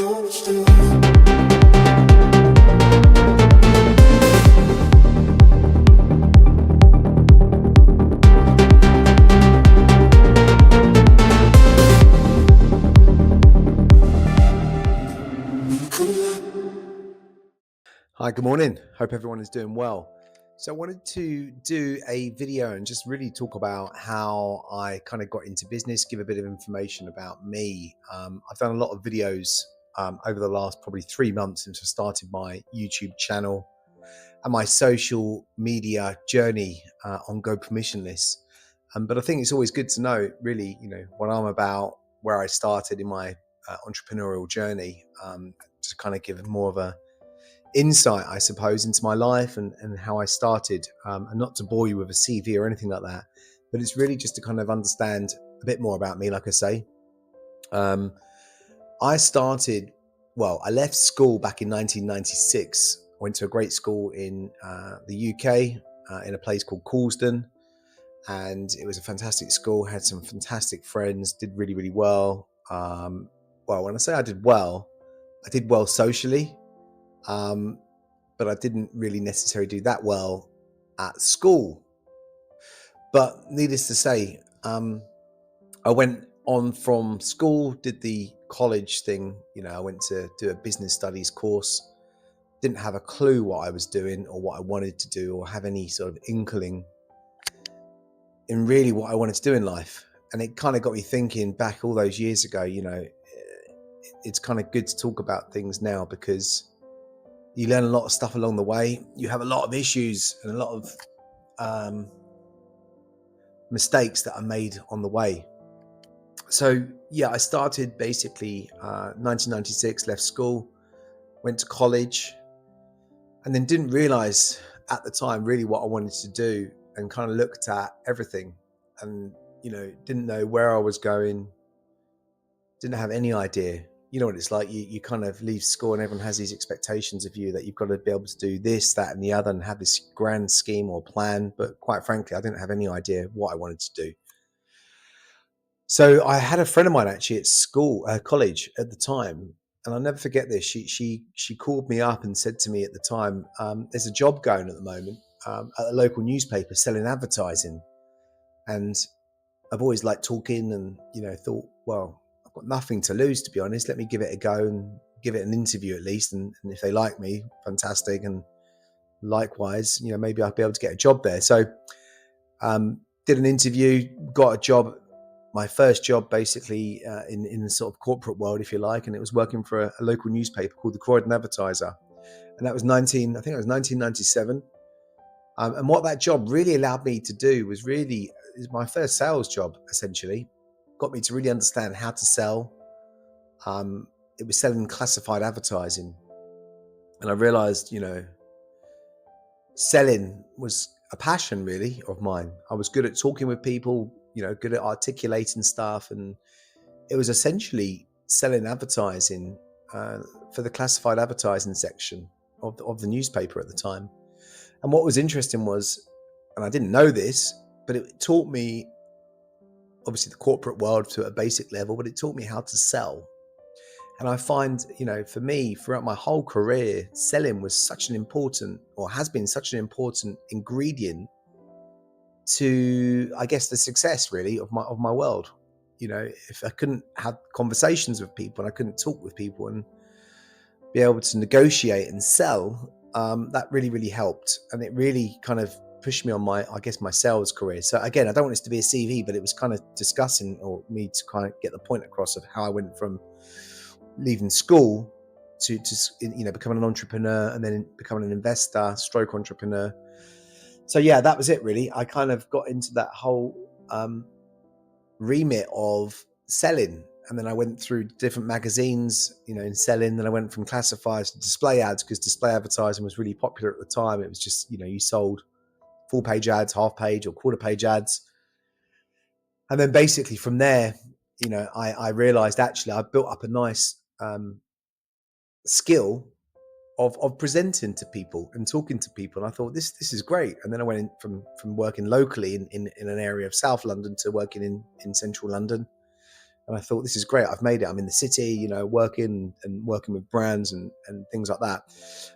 Hi, good morning. Hope everyone is doing well. So I wanted to do a video and just really talk about how I kind of got into business, give a bit of information about me. I've done a lot of videos over the last probably 3 months since I started my YouTube channel and my social media journey on Go Permissionless. But I think it's always good to know really, what I'm about, where I started in my entrepreneurial journey, to kind of give more of a insight, I suppose, into my life and how I started, and not to bore you with a CV or anything like that, but it's really just to kind of understand a bit more about me. Like I say, I started, I left school back in 1996. I went to a great school in the UK, in a place called Coulsdon, and it was a fantastic school, had some fantastic friends, did really, really well. When I say I did well socially, but I didn't really necessarily do that well at school. But needless to say, I went on from school, did the college thing. I went to do a business studies course. Didn't have a clue what I was doing or what I wanted to do or have any sort of inkling in really what I wanted to do in life. And it kind of got me thinking back all those years ago, it's kind of good to talk about things now because you learn a lot of stuff along the way. You have a lot of issues and a lot of mistakes that are made on the way. So I started basically 1996, left school, went to college, and then didn't realize at the time really what I wanted to do, and kind of looked at everything and, didn't know where I was going, didn't have any idea. You know what it's like, you kind of leave school and everyone has these expectations of you that you've got to be able to do this, that and the other and have this grand scheme or plan. But quite frankly, I didn't have any idea what I wanted to do. So I had a friend of mine actually at school, college at the time, and I'll never forget this. She called me up and said to me at the time, there's a job going at the moment at a local newspaper selling advertising. And I've always liked talking and, thought, well, I've got nothing to lose, to be honest. Let me give it a go and give it an interview at least. And if they like me, fantastic. And likewise, maybe I'll be able to get a job there. So did an interview, got a job, my first job basically in the sort of corporate world, if you like. And it was working for a local newspaper called the Croydon Advertiser. And that was 1997. And what that job really allowed me to do was really, is my first sales job, essentially. Got me to really understand how to sell. It was selling classified advertising. And I realized, selling was a passion really of mine. I was good at talking with people, good at articulating stuff. And it was essentially selling advertising for the classified advertising section of the newspaper at the time. And what was interesting was, and I didn't know this, but it taught me, obviously, the corporate world to a basic level, but it taught me how to sell. And I find, for me, throughout my whole career, selling was such an important, or has been such an important ingredient to, I guess, the success really of my world. If I couldn't have conversations with people and I couldn't talk with people and be able to negotiate and sell, that really, really helped. And it really kind of pushed me on my sales career. So again, I don't want this to be a CV, but it was kind of discussing, or me to kind of get the point across of how I went from leaving school to becoming an entrepreneur and then becoming an investor stroke entrepreneur. So that was it really. I kind of got into that whole remit of selling. And then I went through different magazines, in selling. Then I went from classifieds to display ads, because display advertising was really popular at the time. It was just, you sold full page ads, half page or quarter page ads. And then basically from there, I realized actually I built up a nice skill of presenting to people and talking to people. And I thought, this is great. And then I went in from working locally in an area of South London to working in central London. And I thought, this is great. I've made it. I'm in the city, working with brands and things like that.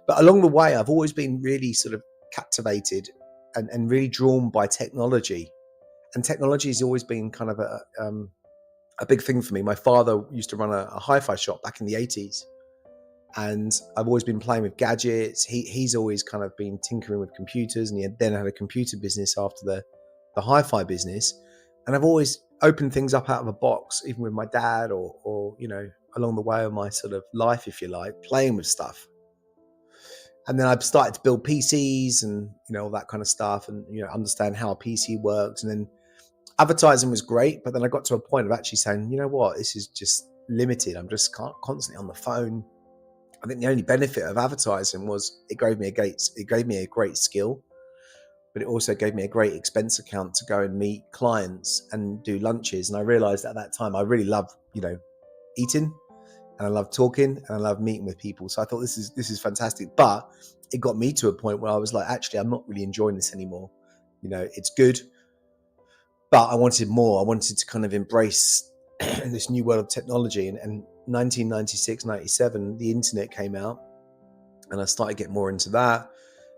But along the way, I've always been really sort of captivated and really drawn by technology. And technology has always been kind of a big thing for me. My father used to run a hi-fi shop back in the 80s. And I've always been playing with gadgets. He's always kind of been tinkering with computers, and he then had a computer business after the hi-fi business. And I've always opened things up out of a box, even with my dad or along the way of my sort of life, if you like, playing with stuff. And then I've started to build PCs and, all that kind of stuff, and, understand how a PC works. And then advertising was great, but then I got to a point of actually saying, you know what, this is just limited. I'm just constantly on the phone. I think the only benefit of advertising was it gave me a great skill, but it also gave me a great expense account to go and meet clients and do lunches. And I realized at that time I really love, eating, and I love talking, and I love meeting with people. So I thought this is fantastic. But it got me to a point where I was like, actually, I'm not really enjoying this anymore. It's good, but I wanted more. I wanted to kind of embrace this new world of technology. And 1996, 97, the internet came out, and I started getting more into that.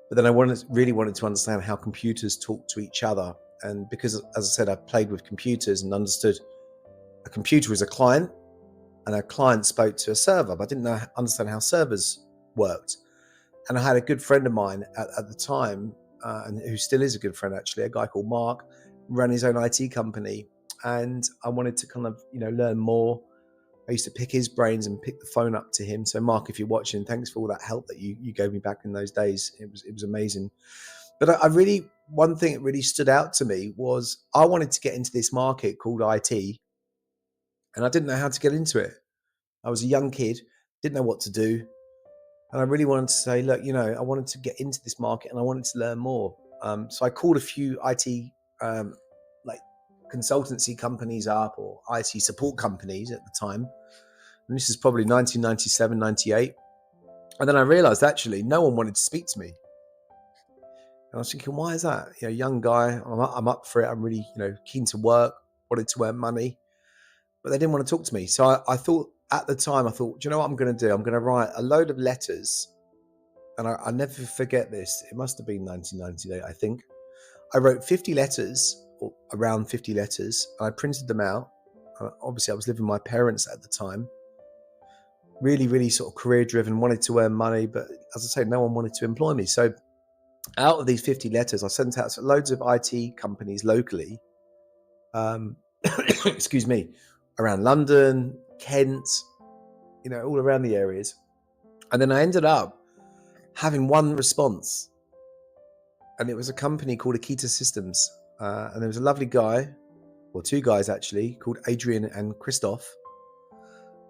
But then I really wanted to understand how computers talk to each other. And because, as I said, I played with computers and understood a computer was a client, and a client spoke to a server, but I didn't understand how servers worked. And I had a good friend of mine at the time, and who still is a good friend, actually, a guy called Mark, ran his own IT company. And I wanted to kind of, learn more. I used to pick his brains and pick the phone up to him. So Mark, if you're watching, thanks for all that help that you gave me back in those days. It was amazing. But one thing that really stood out to me was I wanted to get into this market called IT, and I didn't know how to get into it. I was a young kid, didn't know what to do. And I really wanted to say, look, I wanted to get into this market and I wanted to learn more. So I called a few IT like consultancy companies up, or IT support companies at the time. And this is probably 1997, 98. And then I realized actually no one wanted to speak to me. And I was thinking, why is that? Young guy, I'm up for it. I'm really, keen to work, wanted to earn money, but they didn't want to talk to me. So I thought at the time, do you know what I'm going to do? I'm going to write a load of letters. And I never forget this. It must have been 1998, I think. I wrote 50 letters, or around 50 letters, and I printed them out. Obviously, I was living with my parents at the time. Really, really sort of career driven, wanted to earn money, but as I say, no one wanted to employ me. So out of these 50 letters, I sent out to loads of IT companies locally, excuse me, around London, Kent, all around the areas. And then I ended up having one response, and it was a company called Akita Systems. And there was a lovely guy, or two guys actually, called Adrian and Christoph.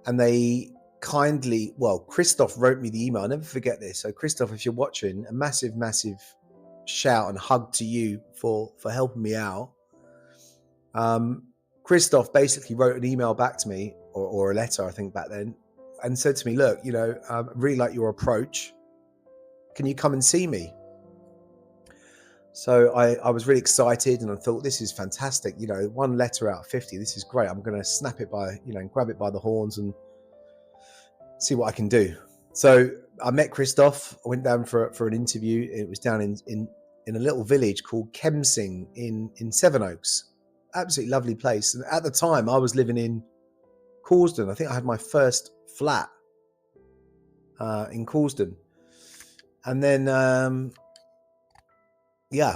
And they Christoph wrote me the email. I'll never forget this. So Christoph, if you're watching, a massive, massive shout and hug to you for helping me out. Christoph basically wrote an email back to me, or a letter, I think, back then, and said to me, look, I really like your approach. Can you come and see me? So I was really excited, and I thought, this is fantastic. One letter out of 50, this is great. I'm going to snap it and grab it by the horns and see what I can do. So I met Christoph. I went down for an interview. It was down in a little village called Kemsing in Sevenoaks. Absolutely lovely place. And at the time, I was living in Causden. I think I had my first flat in Causden. And then,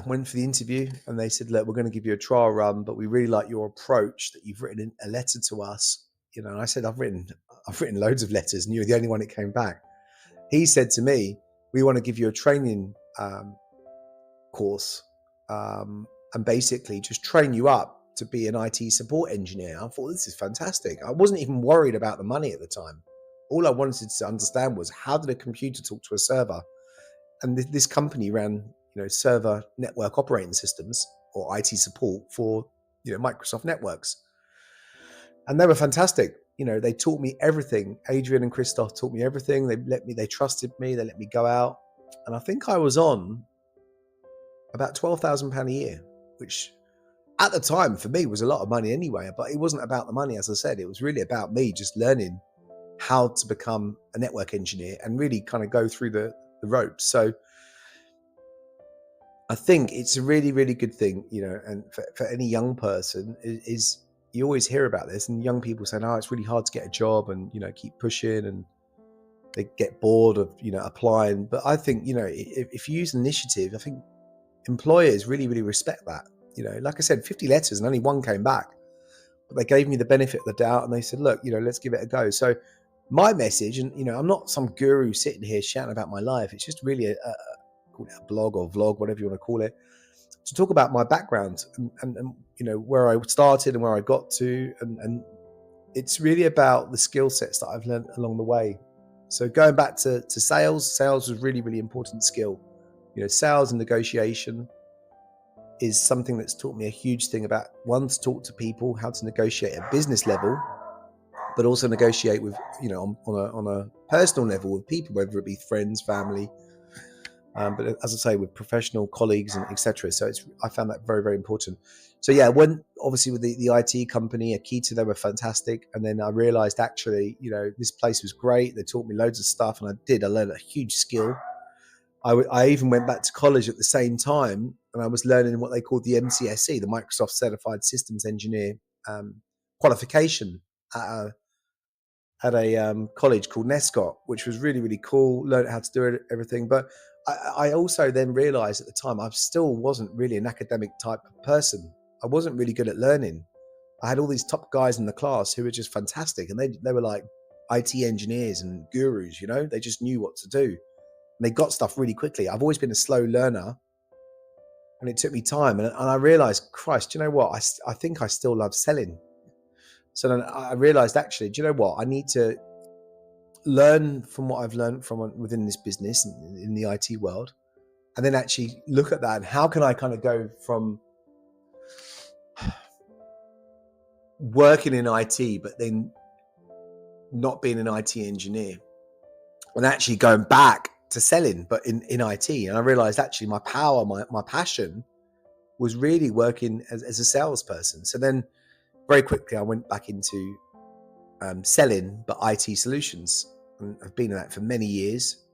went for the interview, and they said, look, we're going to give you a trial run, but we really like your approach, that you've written a letter to us. And I said, I've written loads of letters, and you're the only one that came back. He said to me, we want to give you a training course, and basically just train you up to be an IT support engineer. I thought, this is fantastic. I wasn't even worried about the money at the time. All I wanted to understand was, how did a computer talk to a server? And this company ran, server network operating systems, or IT support for, Microsoft networks. And they were fantastic. They taught me everything. Adrian and Christoph taught me everything. They trusted me. They let me go out. And I think I was on about £12,000 a year, which at the time for me was a lot of money anyway, but it wasn't about the money. As I said, it was really about me just learning how to become a network engineer and really kind of go through the ropes. So I think it's a really, really good thing, and for any young person is you always hear about this, and young people saying, oh, it's really hard to get a job, and, keep pushing, and they get bored of, applying. But I think, if you use initiative, I think employers really, really respect that. Like I said, 50 letters and only one came back, but they gave me the benefit of the doubt, and they said, look, let's give it a go. So my message, and, I'm not some guru sitting here shouting about my life. It's just really call it a blog or vlog, whatever you want to call it, to talk about my background and where I started and where I got to, and it's really about the skill sets that I've learned along the way. So going back to sales was really, really important skill. Sales and negotiation is something that's taught me a huge thing about, one, to talk to people, how to negotiate at business level, but also negotiate with, on a personal level with people, whether it be friends, family, but as I say, with professional colleagues and etc. So I found that very, very important. So yeah, when obviously with the IT company, Akita, they were fantastic. And then I realized actually, this place was great. They taught me loads of stuff, and I learned a huge skill. I even went back to college at the same time, and I was learning what they called the MCSE, the Microsoft Certified Systems Engineer qualification at a college called Nescott, which was really, really cool. Learned how to do everything. But I also then realized at the time I still wasn't really an academic type of person. I wasn't really good at learning. I had all these top guys in the class who were just fantastic, and they were like IT engineers and gurus. They just knew what to do, and they got stuff really quickly. I've always been a slow learner, and it took me time. And I realized, Christ, you know what? I think I still love selling. So then I realized, actually, do you know what? I need to learn from what I've learned from within this business in the IT world, and then actually look at that, and how can I kind of go from working in IT, but then not being an IT engineer, and actually going back to selling, but in IT. And I realized actually my power, my passion was really working as a salesperson. So then very quickly I went back into selling, but IT solutions, and I've been in that for many years.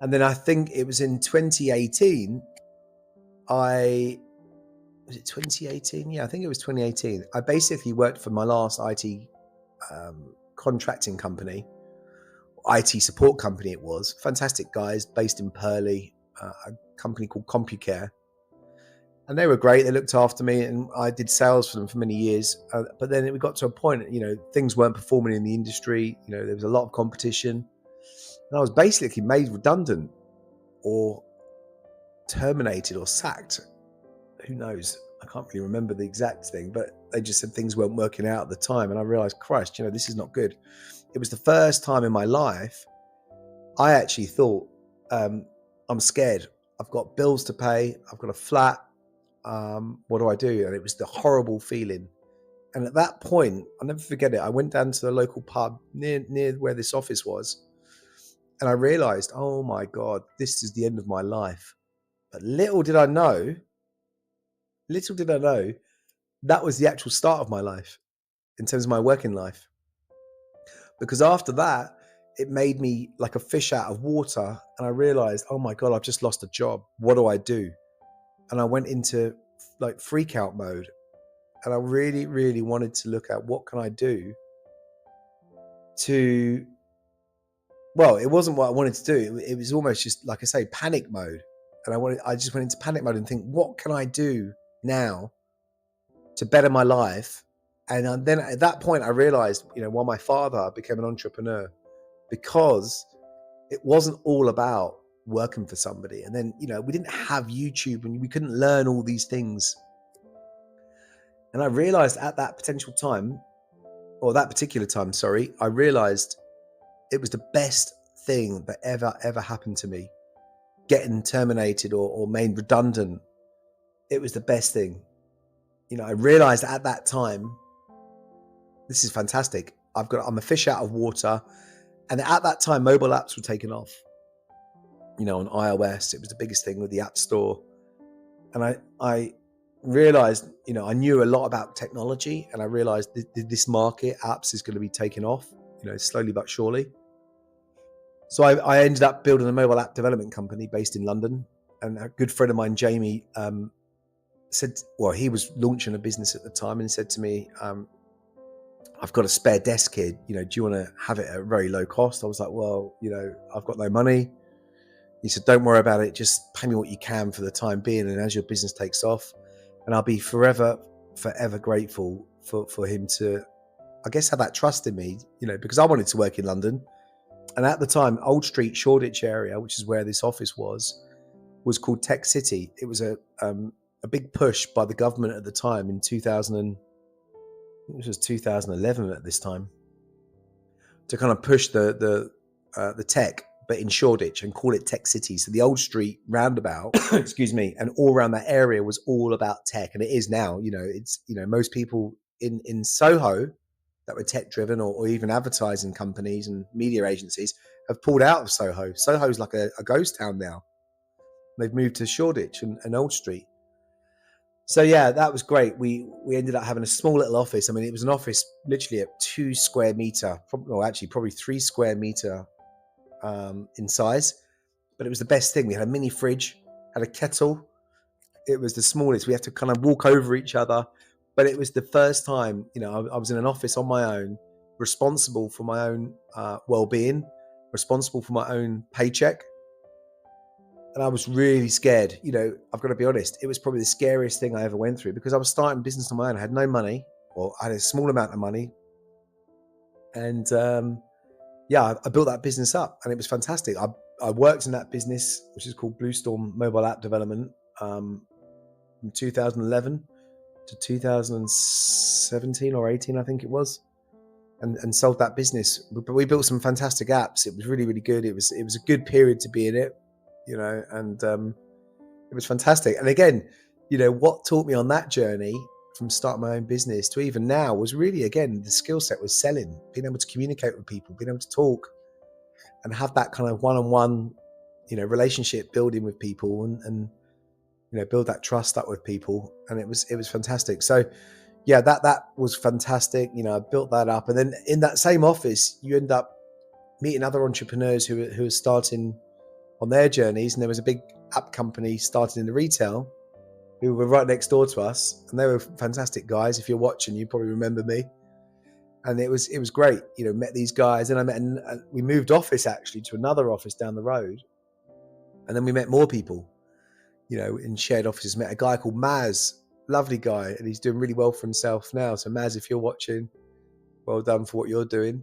And then I think it was in 2018, was it 2018? Yeah, I think it was 2018. I basically worked for my last IT contracting company, IT support company it was. Fantastic guys based in Purley, a company called CompuCare. And they were great. They looked after me, and I did sales for them for many years. But then it got to a point, things weren't performing in the industry. There was a lot of competition. And I was basically made redundant or terminated or sacked. Who knows? I can't really remember the exact thing, but they just said things weren't working out at the time. And I realized, Christ, this is not good. It was the first time in my life I actually thought, I'm scared. I've got bills to pay. I've got a flat. What do I do? And it was the horrible feeling. And at that point, I'll never forget it. I went down to the local pub near where this office was. And I realized, oh my God, this is the end of my life. But little did I know, that was the actual start of my life in terms of my working life. Because after that, it made me like a fish out of water. And I realized, oh my God, I've just lost a job. What do I do? And I went into like freak out mode. And I really, really wanted to look at what can I do to, well, it wasn't what I wanted to do. It was almost just, like I say, panic mode. And I just went into panic mode and think, what can I do now to better my life? And then at that point, I realized, why my father became an entrepreneur, because it wasn't all about working for somebody. And then, we didn't have YouTube, and we couldn't learn all these things. And I realized at that particular time, I realized it was the best thing that ever happened to me. Getting terminated or made redundant, it was the best thing. I realized at that time, this is fantastic. I'm a fish out of water. And at that time, mobile apps were taken off. On iOS, it was the biggest thing with the App Store. And I realized, I knew a lot about technology, and I realized this market, apps, is going to be taking off, slowly but surely. So I ended up building a mobile app development company based in London. And a good friend of mine, Jamie, said, well, he was launching a business at the time, and said to me, I've got a spare desk here. Do you want to have it at very low cost? I was like, well, I've got no money. He said, don't worry about it. Just pay me what you can for the time being. And as your business takes off, and I'll be forever grateful for him to, I guess, have that trust in me, because I wanted to work in London. And at the time, Old Street, Shoreditch area, which is where this office was called Tech City. It was a big push by the government at the time in 2011 at this time, to kind of push the tech, but in Shoreditch, and call it Tech City. So the Old Street roundabout, excuse me, and all around that area was all about tech, and it is now. It's most people in Soho that were tech driven, or even advertising companies and media agencies, have pulled out of Soho. Soho's like a ghost town now. They've moved to Shoreditch and Old Street. So yeah, that was great. We ended up having a small little office. I mean, it was an office literally at 2 square meter, probably 3 square meter in size. But it was the best thing. We had a mini fridge, had a kettle. It was the smallest. We had to kind of walk over each other. But it was the first time, I was in an office on my own, responsible for my own well-being, responsible for my own paycheck. And I was really scared. I've got to be honest, it was probably the scariest thing I ever went through, because I was starting business on my own. I had no money, or I had a small amount of money. And I built that business up, and it was fantastic. I worked in that business, which is called Blue Storm Mobile App Development, from 2011 to 2017 or 18, I think it was, and sold that business. But we built some fantastic apps. It was really, really good. It was a good period to be in it, and it was fantastic. And again, what taught me on that journey, from starting my own business to even now, was really, again, the skill set was selling, being able to communicate with people, being able to talk and have that kind of one-on-one, relationship building with people, and build that trust up with people. And it was fantastic. So yeah, that was fantastic. I built that up. And then in that same office, you end up meeting other entrepreneurs who are starting on their journeys. And there was a big app company starting in the retail who were right next door to us, and they were fantastic guys. If you're watching, you probably remember me. And it was great, met these guys. And we moved office actually to another office down the road. And then we met more people, in shared offices. Met a guy called Maz, lovely guy, and he's doing really well for himself now. So Maz, if you're watching, well done for what you're doing.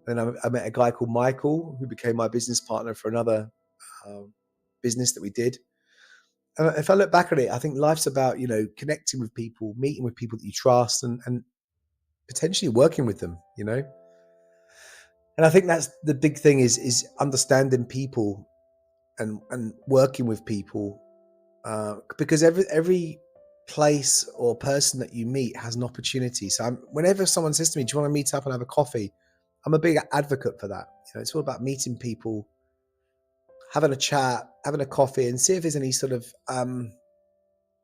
And then I met a guy called Michael, who became my business partner for another business that we did. And if I look back at it, I think life's about, connecting with people, meeting with people that you trust, and potentially working with them, And I think that's the big thing, is understanding people and working with people, because every place or person that you meet has an opportunity. So whenever someone says to me, do you want to meet up and have a coffee? I'm a big advocate for that. It's all about meeting people, having a chat, having a coffee, and see if there's any sort of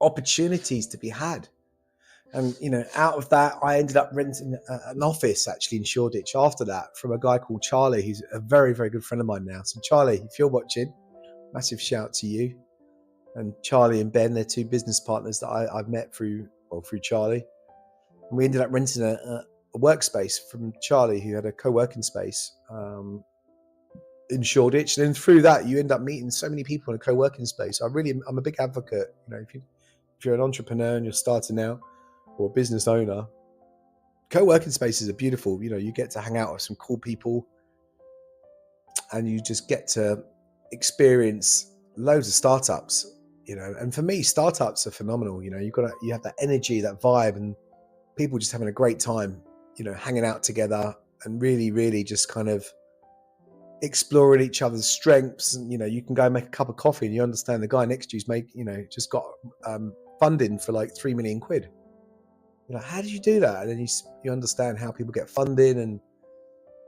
opportunities to be had. And out of that, I ended up renting an office actually in Shoreditch after that, from a guy called Charlie, who's a very, very good friend of mine now. So Charlie, if you're watching, massive shout to you. And Charlie and Ben, they're two business partners that I've met through Charlie. And we ended up renting a workspace from Charlie, who had a co-working space in Shoreditch. And then through that, you end up meeting so many people in a co-working space. I'm a big advocate. If you're an entrepreneur and you're starting out, or a business owner, co-working spaces are beautiful. You get to hang out with some cool people, and you just get to experience loads of startups. And for me, startups are phenomenal. You have that energy, that vibe, and people just having a great time, hanging out together, and really, really just kind of exploring each other's strengths. And you can go and make a cup of coffee, and you understand the guy next to you's just got funding for like 3 million quid. You're like, how did you do that? And then you understand how people get funding, and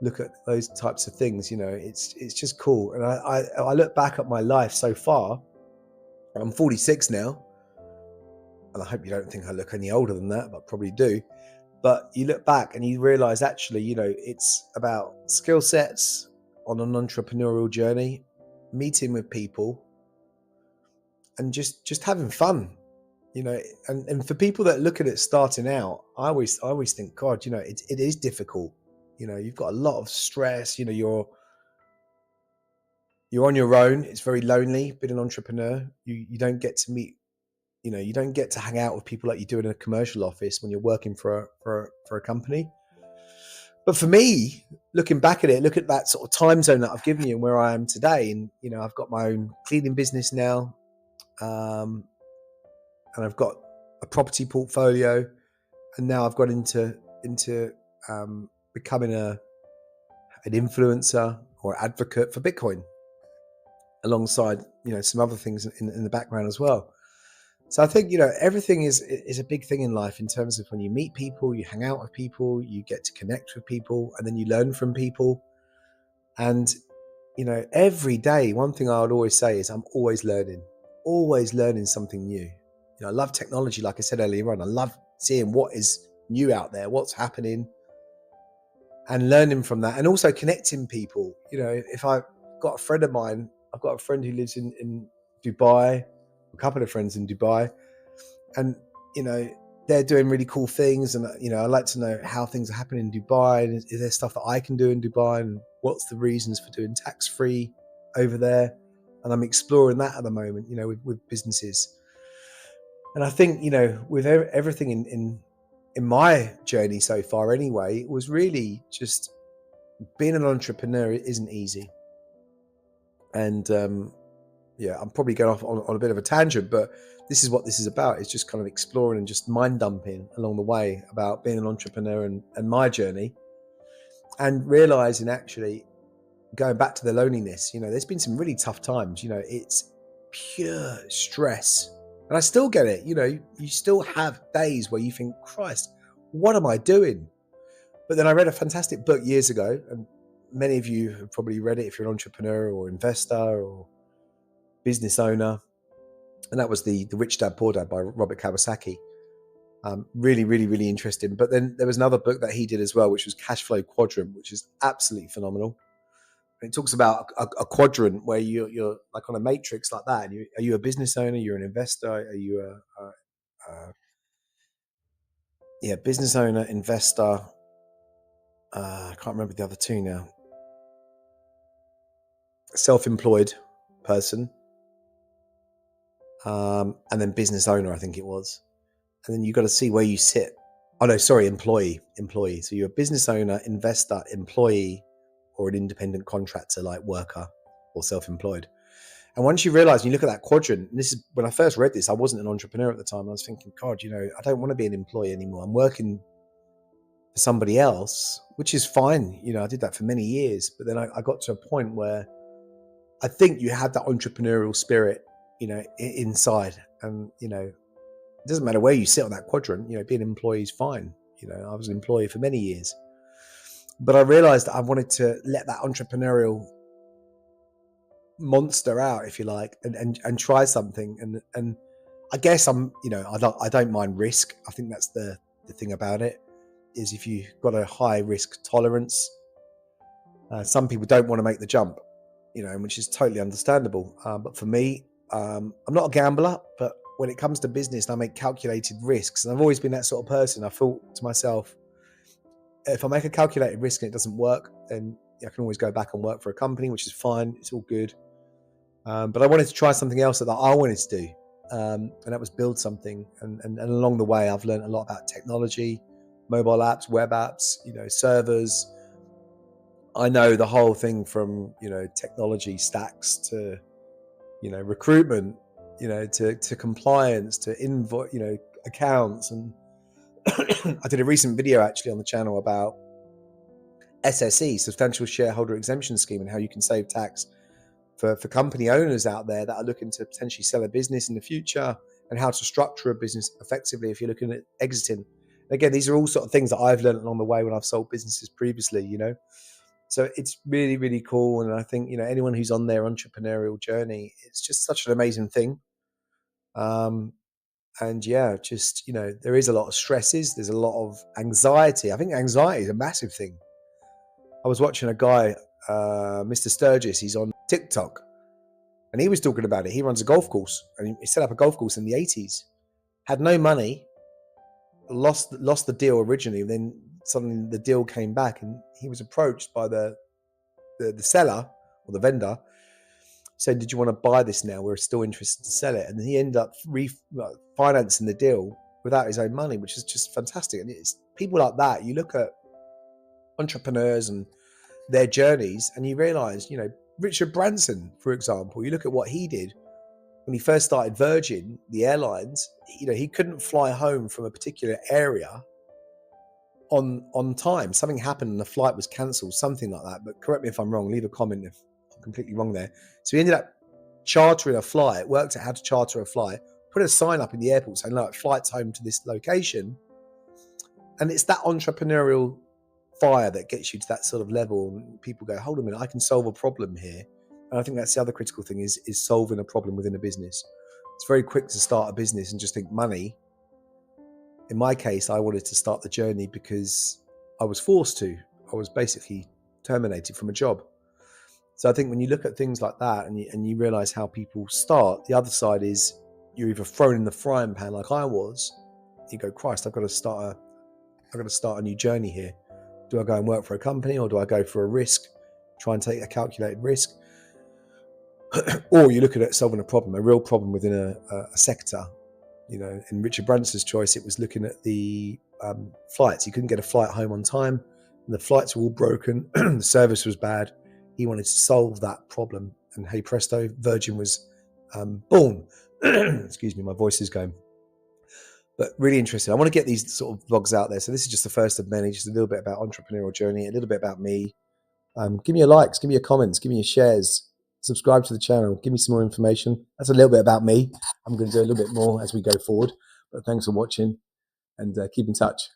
look at those types of things. It's just cool. And I look back at my life so far. I'm 46 now. and I hope you don't think I look any older than that, but probably do. But you look back and you realize actually, it's about skill sets on an entrepreneurial journey, meeting with people, and just having fun. And for people that look at it starting out, I always think, God, it is difficult. You've got a lot of stress. You're on your own. It's very lonely being an entrepreneur. You don't get to meet. You don't get to hang out with people like you do in a commercial office when you're working for a company. But for me, looking back at it, look at that sort of time zone that I've given you and where I am today. And I've got my own cleaning business now, and I've got a property portfolio, and now I've got into becoming an influencer or advocate for Bitcoin, alongside some other things in the background as well. So I think everything is a big thing in life, in terms of when you meet people, you hang out with people, you get to connect with people, and then you learn from people. And every day, one thing I would always say is I'm always learning something new. I love technology, like I said earlier on. I love seeing what is new out there, what's happening, and learning from that, and also connecting people. If I've got a friend of mine, I've got a friend who lives in Dubai, a couple of friends in Dubai, and they're doing really cool things, and I like to know how things are happening in Dubai, and is there stuff that I can do in Dubai, and what's the reasons for doing tax-free over there. And I'm exploring that at the moment, with businesses. And I think with everything in my journey so far anyway, it was really just being an entrepreneur. It isn't easy. And yeah, I'm probably going off on a bit of a tangent, but this is what this is about. It's just kind of exploring and just mind dumping along the way about being an entrepreneur and my journey, and realizing, actually, going back to the loneliness, there's been some really tough times. It's pure stress, and I still get it. You still have days where you think, Christ, what am I doing? But then I read a fantastic book years ago, and many of you have probably read it if you're an entrepreneur or investor or business owner, and that was the Rich Dad Poor Dad by Robert Kiyosaki. Really, really, really interesting. But then there was another book that he did as well, which was Cash Flow Quadrant, which is absolutely phenomenal. And it talks about a quadrant where you're like on a matrix like that. And are you a business owner? You're an investor? Are you business owner, investor? I can't remember the other two now. Self-employed person, and then business owner, I think it was. And then you've got to see where you sit. Oh no, sorry, employee. So you're a business owner, investor, employee, or an independent contractor like worker or self-employed. And once you realize, and you look at that quadrant, and this is when I first read this, I wasn't an entrepreneur at the time. I was thinking, God, I don't want to be an employee anymore. I'm working for somebody else, which is fine. I did that for many years. But then I got to a point where I think you have that entrepreneurial spirit, inside. And, it doesn't matter where you sit on that quadrant, being an employee is fine. I was an employee for many years. But I realized that I wanted to let that entrepreneurial monster out, if you like, and try something. And I guess I don't mind risk. I think that's the thing about it, is if you've got a high risk tolerance, some people don't want to make the jump, which is totally understandable. But for me, I'm not a gambler, but when it comes to business, I make calculated risks. And I've always been that sort of person. I thought to myself, if I make a calculated risk and it doesn't work, then I can always go back and work for a company, which is fine. It's all good. But I wanted to try something else that I wanted to do. And that was build something. And along the way, I've learned a lot about technology, mobile apps, web apps, servers. I know the whole thing from, technology stacks to, recruitment, to compliance, to invoice, accounts. And I did a recent video actually on the channel about SSE, Substantial Shareholder Exemption Scheme, and how you can save tax for company owners out there that are looking to potentially sell a business in the future, and how to structure a business effectively if you're looking at exiting. And again, these are all sort of things that I've learned along the way when I've sold businesses previously, So it's really, really cool. And I think, anyone who's on their entrepreneurial journey, it's just such an amazing thing. And yeah, just, there is a lot of stresses. There's a lot of anxiety. I think anxiety is a massive thing. I was watching a guy, Mr. Sturgis. He's on TikTok, and he was talking about it. He runs a golf course, and he set up a golf course in the 80s. Had no money, lost the deal originally. Then suddenly the deal came back, and he was approached by the seller or the vendor, said, "Did you want to buy this now? We're still interested to sell it." And he ended up financing the deal without his own money, which is just fantastic. And it's people like that. You look at entrepreneurs and their journeys, and you realize, Richard Branson, for example, you look at what he did when he first started Virgin, the airlines. He couldn't fly home from a particular area on time. Something happened and the flight was cancelled, something like that. But correct me if I'm wrong. Leave a comment if I'm completely wrong there. So he ended up chartering a flight, worked out how to charter a flight, put a sign up in the airport saying, "Look, flight's home to this location." And it's that entrepreneurial fire that gets you to that sort of level. And people go, "Hold a minute, I can solve a problem here." And I think that's the other critical thing is solving a problem within a business. It's very quick to start a business and just think money. In my case, I wanted to start the journey because I was forced to. I was basically terminated from a job. So I think when you look at things like that and you realize how people start, the other side is you're either thrown in the frying pan like I was. You go, "Christ, I've got to start a new journey here. Do I go and work for a company, or do I go for a risk, try and take a calculated risk?" Or you look at it solving a real problem within a sector. In Richard Branson's choice, it was looking at the flights. He couldn't get a flight home on time, and the flights were all broken. The service was bad. He wanted to solve that problem, and hey presto, Virgin was born. Excuse me, my voice is going. But really interesting. I want to get these sort of vlogs out there. So this is just the first of many, just a little bit about entrepreneurial journey, a little bit about me. Give me your likes, give me your comments, give me your shares, subscribe to the channel, give me some more information. That's a little bit about me. I'm going to do a little bit more as we go forward. But thanks for watching, and keep in touch.